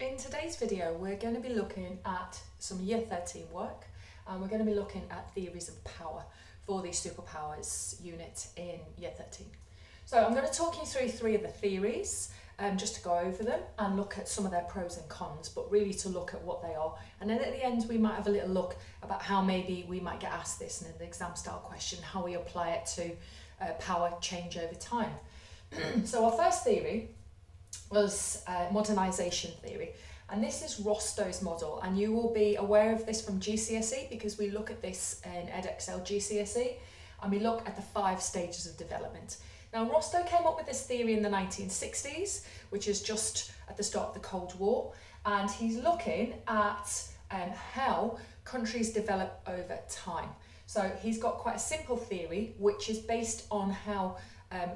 In today's video, we're going to be looking at some Year 13 work, and we're going to be looking at theories of power for the superpowers unit in Year 13. So I'm going to talk you through three of the theories, just to go over them and look at some of their pros and cons, but really to look at what they are. And then at the end, we might have a little look about how maybe we might get asked this in an exam style question, how we apply it to power change over time. So our first theory was Modernization Theory, and this is Rostow's model, and you will be aware of this from GCSE because we look at this in Edexcel GCSE and we look at the 5 stages of development. Now Rostow came up with this theory in the 1960s, which is just at the start of the Cold War, and he's looking at how countries develop over time. So he's got quite a simple theory which is based on how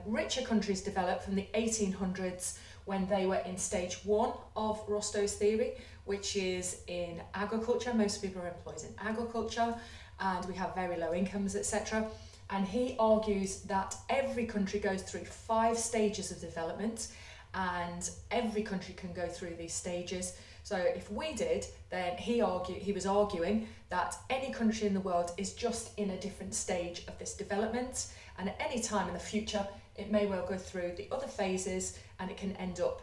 richer countries develop from the 1800s when they were in stage 1 of Rostow's theory, which is in agriculture. Most people are employed in agriculture and we have very low incomes, etc. And he argues that every country goes through 5 stages of development, and every country can go through these stages. So if we did, then he was arguing that any country in the world is just in a different stage of this development, and at any time in the future it may well go through the other phases and it can end up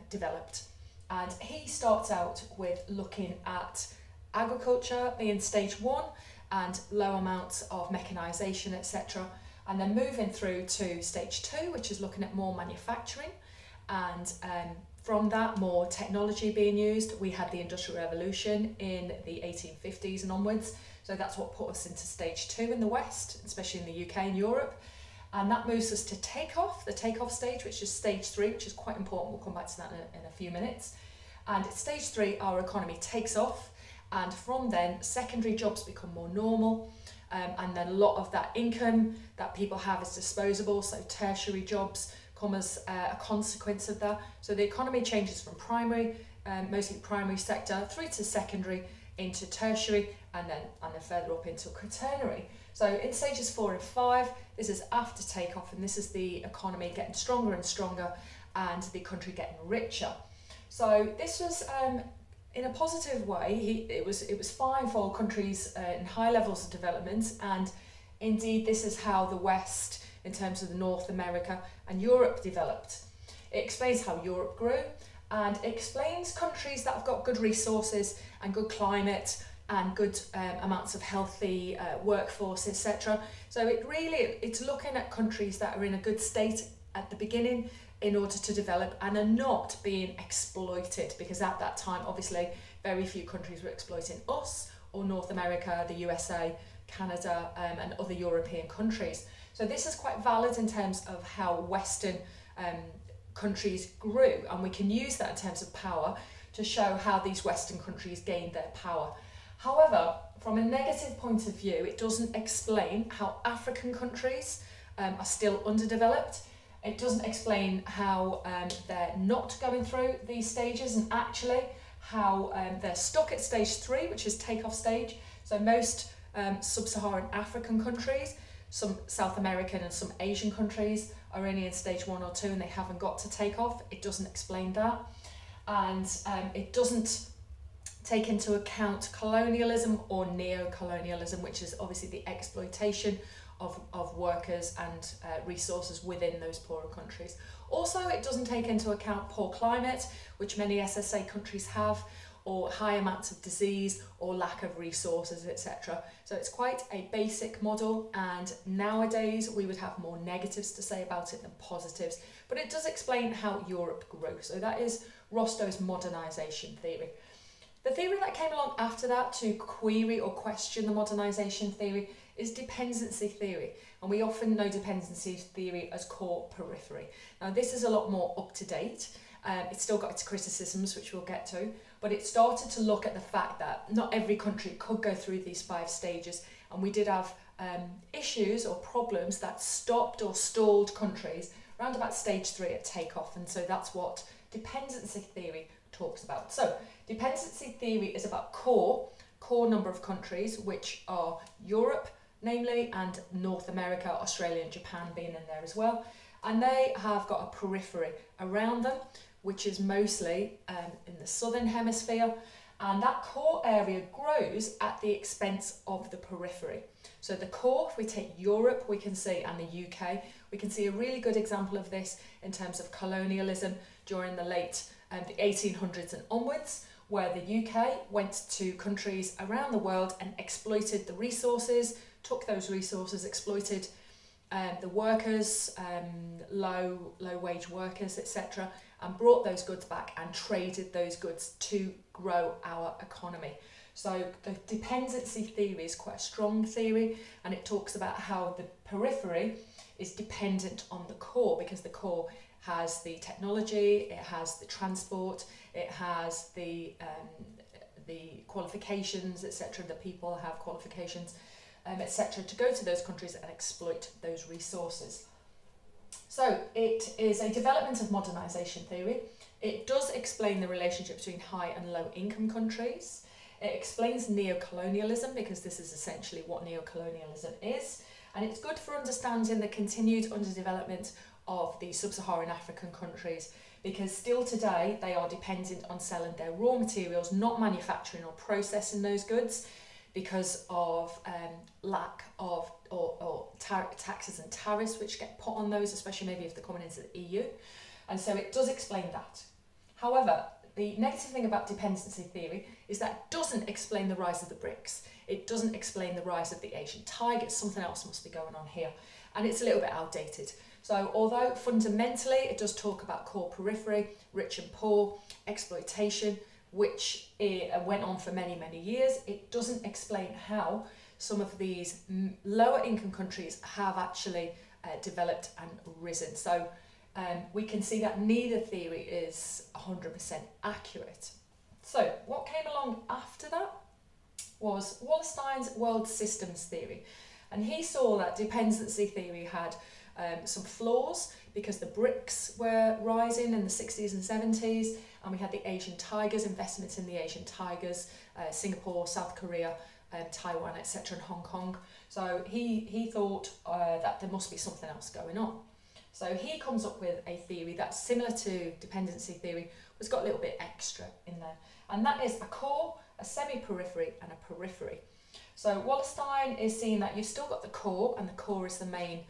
developed. And he starts out with looking at agriculture being stage 1 and low amounts of mechanisation, etc., and then moving through to stage 2, which is looking at more manufacturing, and from that more technology being used. We had the Industrial Revolution in the 1850s and onwards, so that's what put us into stage 2 in the West, especially in the UK and Europe. And that moves us to takeoff, the takeoff stage, which is stage 3, which is quite important. We'll come back to that in a few minutes. And at stage 3, our economy takes off, and from then secondary jobs become more normal, and then a lot of that income that people have is disposable, so tertiary jobs come as a consequence of that. So the economy changes from primary, mostly primary sector, through to secondary, into tertiary, and then further up into quaternary. So in stages 4 and 5, this is after takeoff, and this is the economy getting stronger and stronger and the country getting richer. So this was in a positive way. It was fine for countries in high levels of development, and indeed this is how the West, in terms of the North America and Europe, developed. It explains how Europe grew, and it explains countries that have got good resources and good climate and good amounts of healthy workforce, etc. So it's looking at countries that are in a good state at the beginning in order to develop and are not being exploited, because at that time obviously very few countries were exploiting us or North America, the USA, Canada, and other European countries. So this is quite valid in terms of how Western countries grew, and we can use that in terms of power to show how these Western countries gained their power. However, from a negative point of view, it doesn't explain how African countries are still underdeveloped. It doesn't explain how they're not going through these stages, and actually how they're stuck at stage 3, which is takeoff stage. So most sub-Saharan African countries, some South American and some Asian countries are only in stage 1 or 2 and they haven't got to take off. It doesn't explain that, and it doesn't take into account colonialism or neo-colonialism, which is obviously the exploitation of workers and resources within those poorer countries. Also, it doesn't take into account poor climate, which many SSA countries have, or high amounts of disease or lack of resources, etc. So it's quite a basic model, and nowadays we would have more negatives to say about it than positives, but it does explain how Europe grew. So that is Rostow's Modernization Theory. The theory that came along after that to query or question the Modernization Theory is Dependency Theory, and we often know Dependency Theory as core periphery. Now this is a lot more up to date. It's still got its criticisms, which we'll get to, but it started to look at the fact that not every country could go through these 5 stages, and we did have issues or problems that stopped or stalled countries around about stage 3 at takeoff, and so that's what Dependency Theory talks about. So Dependency Theory is about core number of countries, which are Europe namely, and North America, Australia and Japan being in there as well, and they have got a periphery around them, which is mostly in the southern hemisphere, and that core area grows at the expense of the periphery. So the core, if we take Europe, we can see, and the UK, we can see a really good example of this in terms of colonialism during the late the 1800s and onwards, where the UK went to countries around the world and exploited the resources, took those resources, exploited the workers, low wage workers, etc., and brought those goods back and traded those goods to grow our economy. So the dependency theory is quite a strong theory, and it talks about how the periphery is dependent on the core, because the core has the technology, it has the transport, it has the qualifications, etc. The people have qualifications, etc., to go to those countries and exploit those resources. So it is a development of modernization theory. It does explain the relationship between high and low income countries. It explains neo-colonialism, because this is essentially what neo-colonialism is, and it's good for understanding the continued underdevelopment of the sub-Saharan African countries, because still today they are dependent on selling their raw materials, not manufacturing or processing those goods, because of lack of taxes and tariffs which get put on those, especially maybe if they're coming into the EU. And so it does explain that. However, the negative thing about dependency theory is that it doesn't explain the rise of the BRICS. It doesn't explain the rise of the Asian tigers. Something else must be going on here. And it's a little bit outdated. So although fundamentally it does talk about core periphery, rich and poor, exploitation, which went on for many, many years, it doesn't explain how some of these lower income countries have actually developed and risen. So we can see that neither theory is 100% accurate. So what came along after that was Wallerstein's world systems theory. And he saw that dependency theory had some flaws, because the BRICS were rising in the 60s and 70s, and we had the Asian tigers, investments in the Asian tigers, Singapore, South Korea, Taiwan, etc., and Hong Kong. So he thought that there must be something else going on. So he comes up with a theory that's similar to dependency theory, but it's got a little bit extra in there. And that is a core, a semi-periphery, and a periphery. So Wallerstein is seeing that you've still got the core, and the core is the main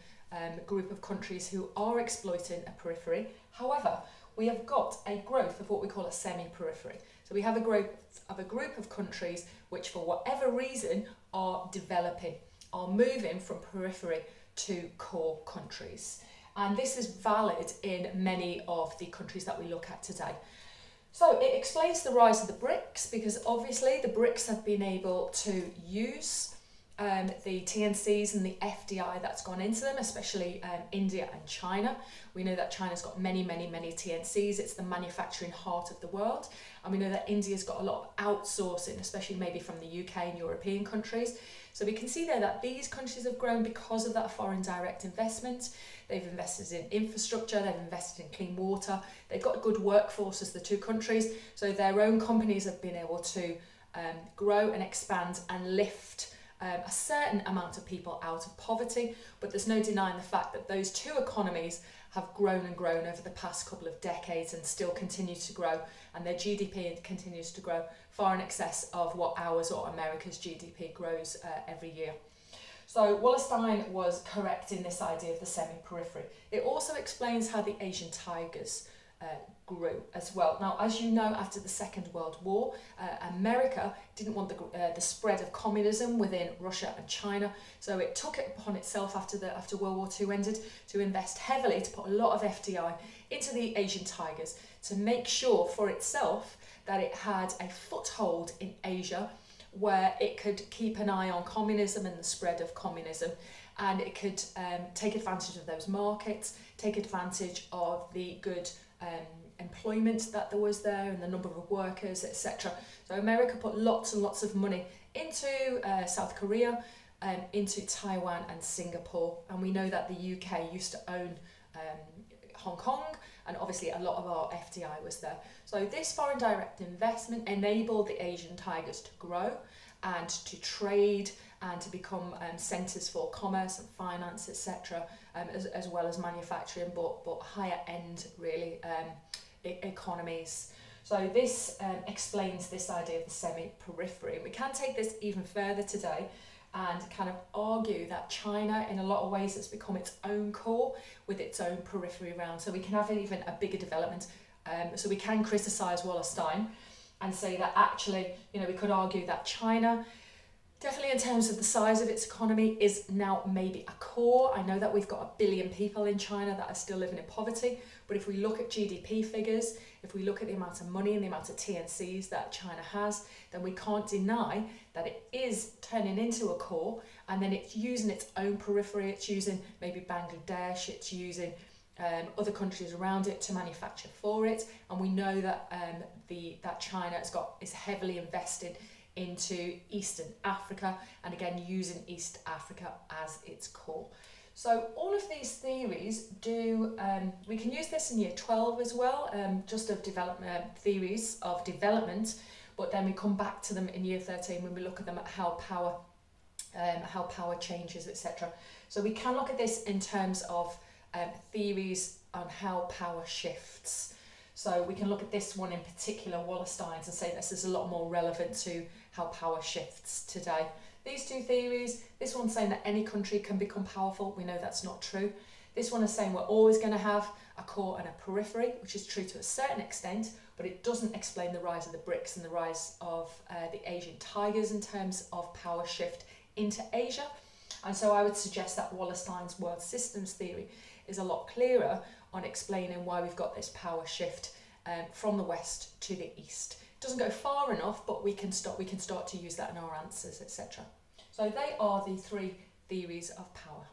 group of countries who are exploiting a periphery. However, we have got a growth of what we call a semi-periphery. So we have a growth of a group of countries which, for whatever reason, are developing, are moving from periphery to core countries. And this is valid in many of the countries that we look at today. So it explains the rise of the BRICS, because obviously the BRICS have been able to use the TNCs and the FDI that's gone into them, especially India and China. We know that China's got many, many, many TNCs. It's the manufacturing heart of the world. And we know that India's got a lot of outsourcing, especially maybe from the UK and European countries. So we can see there that these countries have grown because of that foreign direct investment. They've invested in infrastructure, they've invested in clean water, they've got a good workforce as the two countries. So their own companies have been able to grow and expand and lift a certain amount of people out of poverty, but there's no denying the fact that those two economies have grown and grown over the past couple of decades and still continue to grow, and their GDP continues to grow far in excess of what ours or America's GDP grows every year. So Wallerstein was correct in this idea of the semi-periphery. It also explains how the Asian tigers grew as well. Now, as you know, after the Second World War, America didn't want the spread of communism within Russia and China, so it took it upon itself after World War II ended to invest heavily, to put a lot of FDI into the Asian tigers, to make sure for itself that it had a foothold in Asia where it could keep an eye on communism and the spread of communism, and it could take advantage of those markets, take advantage of the good employment that there was there and the number of workers, etc. So America put lots and lots of money into South Korea, into Taiwan and Singapore, and we know that the UK used to own Hong Kong, and obviously a lot of our FDI was there. So this foreign direct investment enabled the Asian tigers to grow and to trade and to become centres for commerce and finance, etc., as well as manufacturing, but higher end really economies. So this explains this idea of the semi-periphery. We can take this even further today and kind of argue that China, in a lot of ways, has become its own core with its own periphery around. So we can have even a bigger development. So we can criticise Wallerstein and say that actually, you know, we could argue that China, definitely in terms of the size of its economy, is now maybe a core. I know that we've got 1 billion people in China that are still living in poverty, but if we look at GDP figures, if we look at the amount of money and the amount of TNCs that China has, then we can't deny that it is turning into a core, and then it's using its own periphery. It's using maybe Bangladesh, it's using other countries around it to manufacture for it, and we know that that China is heavily invested into Eastern Africa, and again using East Africa as its core. So all of these theories do, we can use this in year 12 as well, just of development theories of development, but then we come back to them in year 13 when we look at them at how power changes, etc. So we can look at this in terms of theories on how power shifts. So we can look at this one in particular, Wallerstein's, and say this is a lot more relevant to how power shifts today. These two theories, this one's saying that any country can become powerful. We know that's not true. This one is saying we're always going to have a core and a periphery, which is true to a certain extent, but it doesn't explain the rise of the BRICS and the rise of the Asian tigers in terms of power shift into Asia. And so I would suggest that Wallerstein's world systems theory is a lot clearer on explaining why we've got this power shift from the west to the east. It doesn't go far enough, but we can start to use that in our answers, etc. So they are the 3 theories of power.